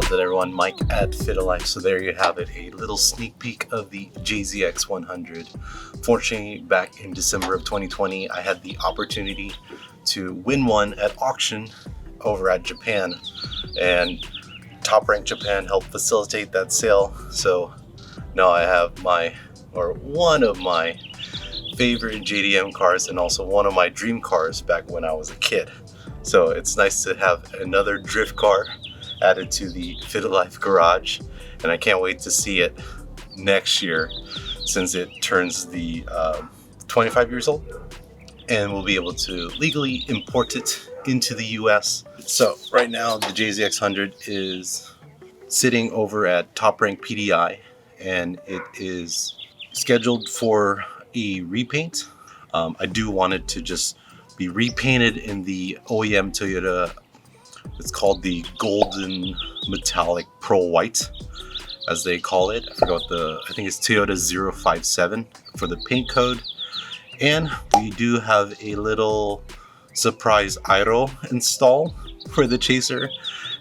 What's up everyone, Mike at Fitted Life. So there you have it, a little sneak peek of the JZX100. Fortunately, back in December of 2020, I had the opportunity to win one at auction over at Japan, and Toprank Japan helped facilitate that sale. So now I have one of my favorite JDM cars and also one of my dream cars back when I was a kid. So it's nice to have another drift car added to the Fitted Life garage, and I can't wait to see it next year since it turns the 25 years old, and we'll be able to legally import it into the US. So right now the JZX100 is sitting over at Toprank PDI, and it is scheduled for a repaint. I do want it to just be repainted in the OEM Toyota. It's called the golden metallic pearl white, as they call it. I think it's Toyota 057 for the paint code. And we do have a little surprise aero install for the Chaser,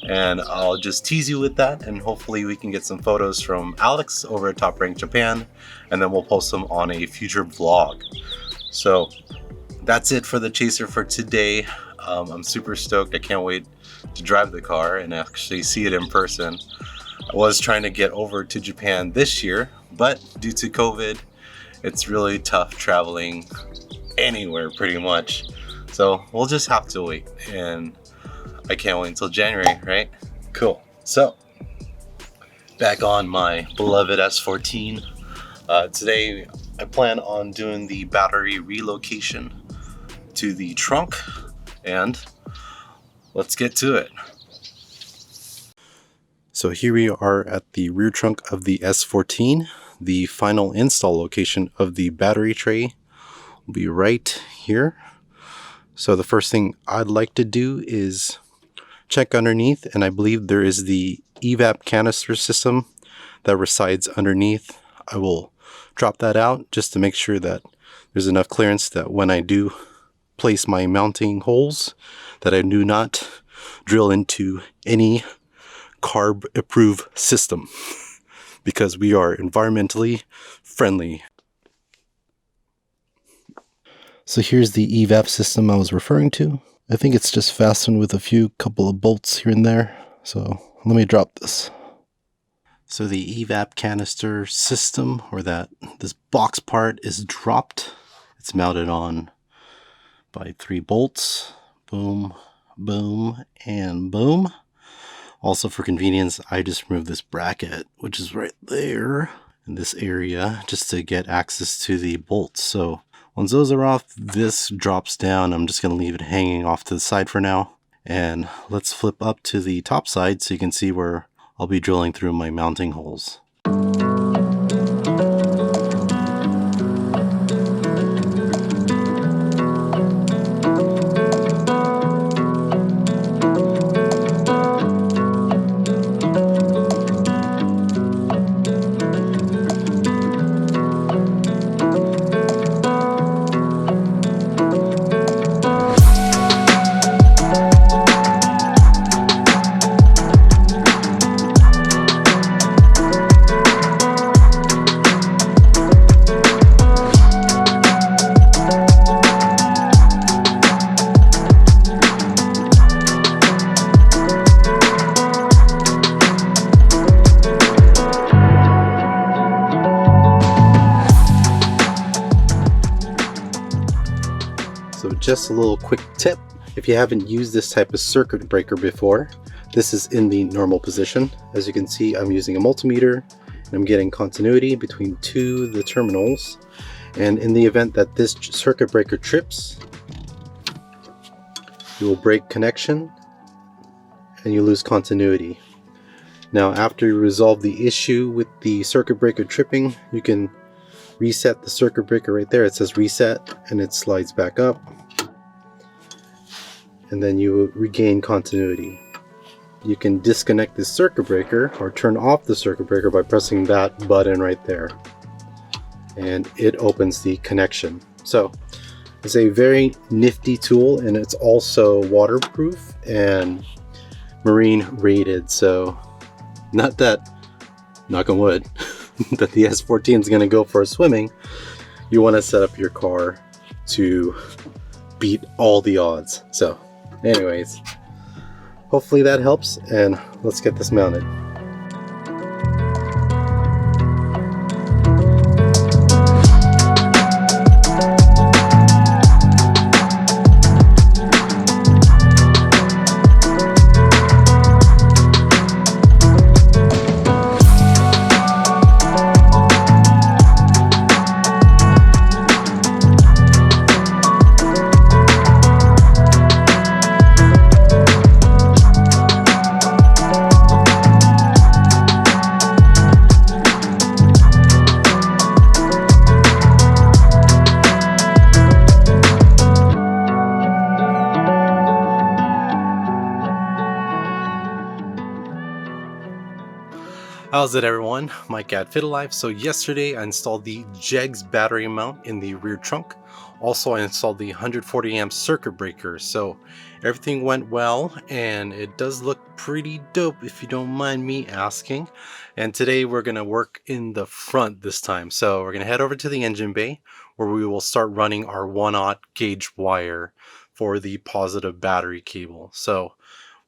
and I'll just tease you with that, and hopefully we can get some photos from Alex over at Toprank Japan, and then we'll post them on a future vlog. So that's it for the Chaser for today. I'm super stoked. I can't wait to drive the car and actually see it in person. I was trying to get over to Japan this year, but due to COVID, it's really tough traveling anywhere pretty much. So we'll just have to wait, and I can't wait until January, right? Cool. So back on my beloved S14. Today I plan on doing the battery relocation to the trunk, and let's get to it. So here we are at the rear trunk of the S14. The final install location of the battery tray will be right here. So the first thing I'd like to do is check underneath, and I believe there is the evap canister system that resides underneath. I will drop that out just to make sure that there's enough clearance that when I do place my mounting holes, that I do not drill into any carb approved system, because we are environmentally friendly. So here's the evap system I was referring to. I think it's just fastened with a couple of bolts here and there. So let me drop this. So the evap canister system, or this box part, is dropped. It's mounted on by 3 bolts. Boom, boom, and boom. Also, for convenience, I just removed this bracket, which is right there in this area, just to get access to the bolts. So once those are off, this drops down. I'm just going to leave it hanging off to the side for now. And let's flip up to the top side so you can see where I'll be drilling through my mounting holes. Just a little quick tip: if you haven't used this type of circuit breaker before, this is in the normal position. As you can see, I'm using a multimeter and I'm getting continuity between the terminals, and in the event that this circuit breaker trips, you will break connection and you lose continuity. Now, after you resolve the issue with the circuit breaker tripping, you can reset the circuit breaker right there. It says reset, and it slides back up, and then you will regain continuity. You can disconnect the circuit breaker or turn off the circuit breaker by pressing that button right there, and it opens the connection. So it's a very nifty tool, and it's also waterproof and marine rated, so Not that, knock on wood, that the S14 is going to go for swimming. You want to set up your car to beat all the odds. So anyways, hopefully that helps, and let's get this mounted. How's it, everyone? Mike at Fitted Life. So yesterday I installed the JEGS battery mount in the rear trunk. Also I installed the 140 amp circuit breaker. So everything went well, and it does look pretty dope if you don't mind me asking. And today we're going to work in the front this time. So we're going to head over to the engine bay, where we will start running our 1/0 gauge wire for the positive battery cable. So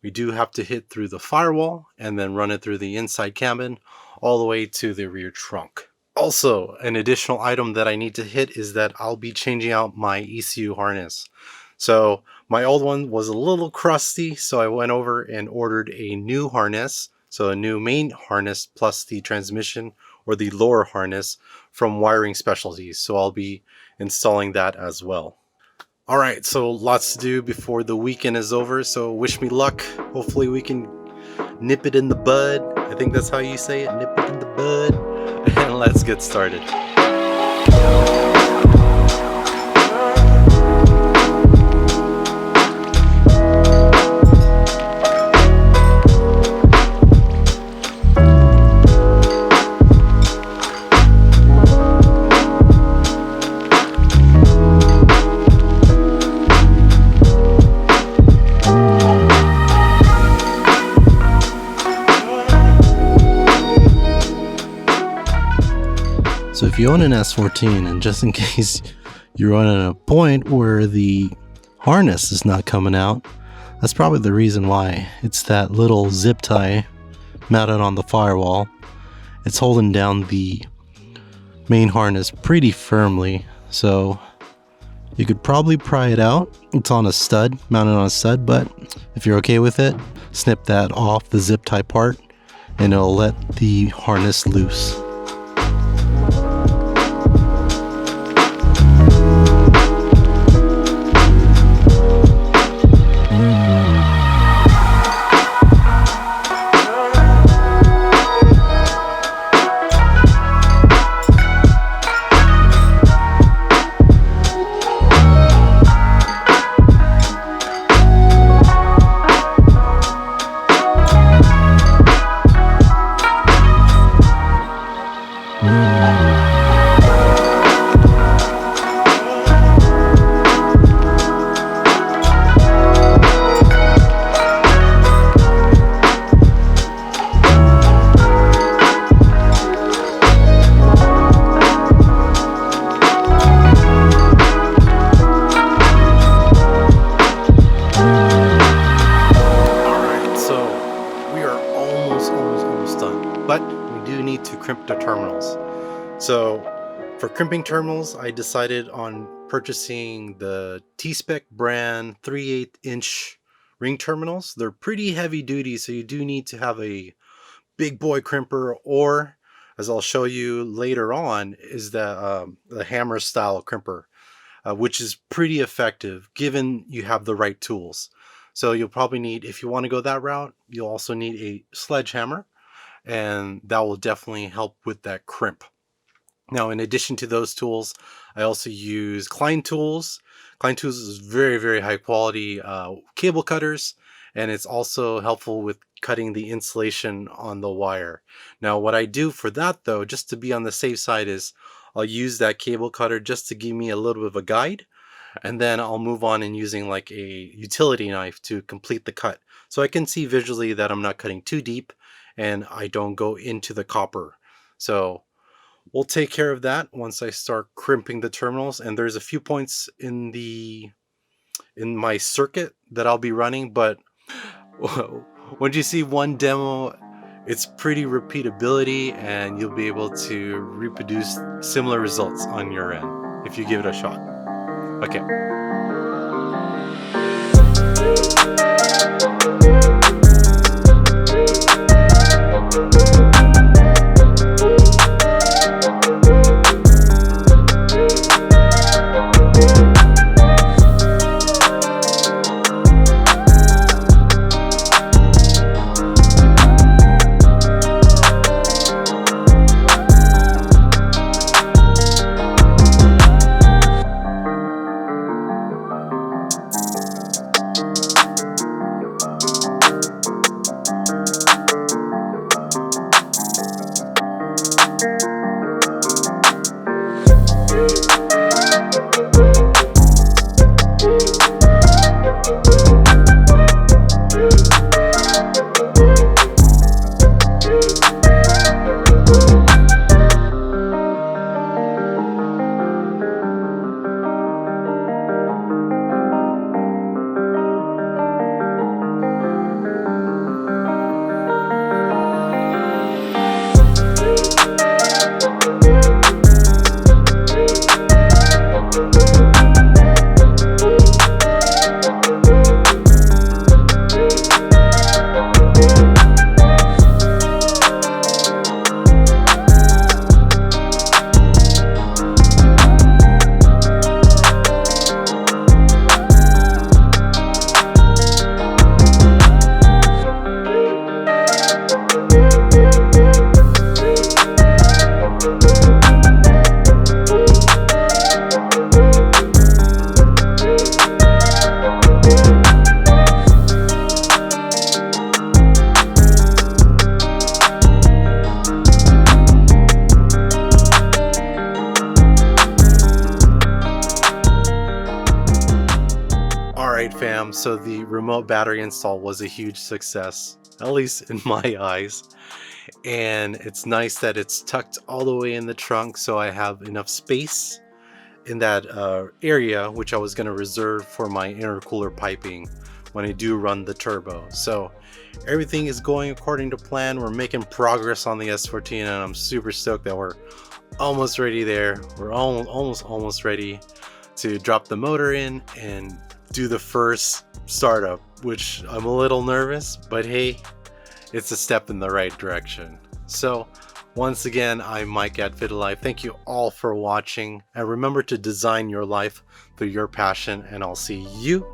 we do have to hit through the firewall and then run it through the inside cabin all the way to the rear trunk. Also, an additional item that I need to hit is that I'll be changing out my ECU harness. So my old one was a little crusty, so I went over and ordered a new harness. So a new main harness plus the transmission or the lower harness from Wiring Specialties. So I'll be installing that as well. Alright, so lots to do before the weekend is over, so wish me luck. Hopefully we can nip it in the bud. I think that's how you say it, nip it in the bud. And let's get started. So if you own an S14, and just in case you're running a point where the harness is not coming out, that's probably the reason why. It's that little zip tie mounted on the firewall. It's holding down the main harness pretty firmly, so you could probably pry it out. It's on a stud, mounted on a stud, but if you're okay with it, snip that off the zip tie part and it'll let the harness loose. But we do need to crimp the terminals. So for crimping terminals, I decided on purchasing the T-Spec brand 3/8 inch ring terminals. They're pretty heavy duty, so you do need to have a big boy crimper, or as I'll show you later on, is the hammer style crimper, which is pretty effective given you have the right tools. So you'll probably need, if you want to go that route, you'll also need a sledgehammer, and that will definitely help with that crimp. Now, in addition to those tools, I also use Klein Tools. Klein Tools is very, very high quality cable cutters, and it's also helpful with cutting the insulation on the wire. Now, what I do for that, though, just to be on the safe side, is I'll use that cable cutter just to give me a little bit of a guide, and then I'll move on in using like a utility knife to complete the cut. So I can see visually that I'm not cutting too deep, and I don't go into the copper. So we'll take care of that once I start crimping the terminals. And there's a few points in my circuit that I'll be running, but when you see one demo, it's pretty repeatability, and you'll be able to reproduce similar results on your end if you give it a shot. Okay. Fam, so the remote battery install was a huge success, at least in my eyes, and it's nice that it's tucked all the way in the trunk, so I have enough space in that area which I was going to reserve for my intercooler piping when I do run the turbo. So everything is going according to plan. We're making progress on the S14, and I'm super stoked that we're almost ready there. We're almost ready to drop the motor in and do the first startup, which I'm a little nervous, but hey, it's a step in the right direction. So once again, I'm Mike at Fitted Life. Thank you all for watching, and remember to design your life through your passion, and I'll see you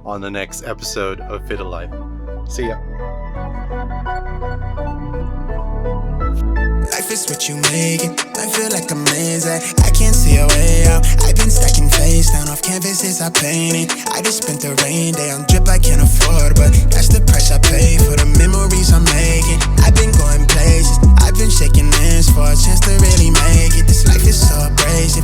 on the next episode of Fitted Life. See ya. Life is what you make it. I feel like I'm lazy. I can't see a way out. I've been stacking face down off canvases I painted. I just spent the rain day on drip I can't afford, but that's the price I pay for the memories I'm making. I've been going places. I've been shaking hands for a chance to really make it. This life is so abrasive.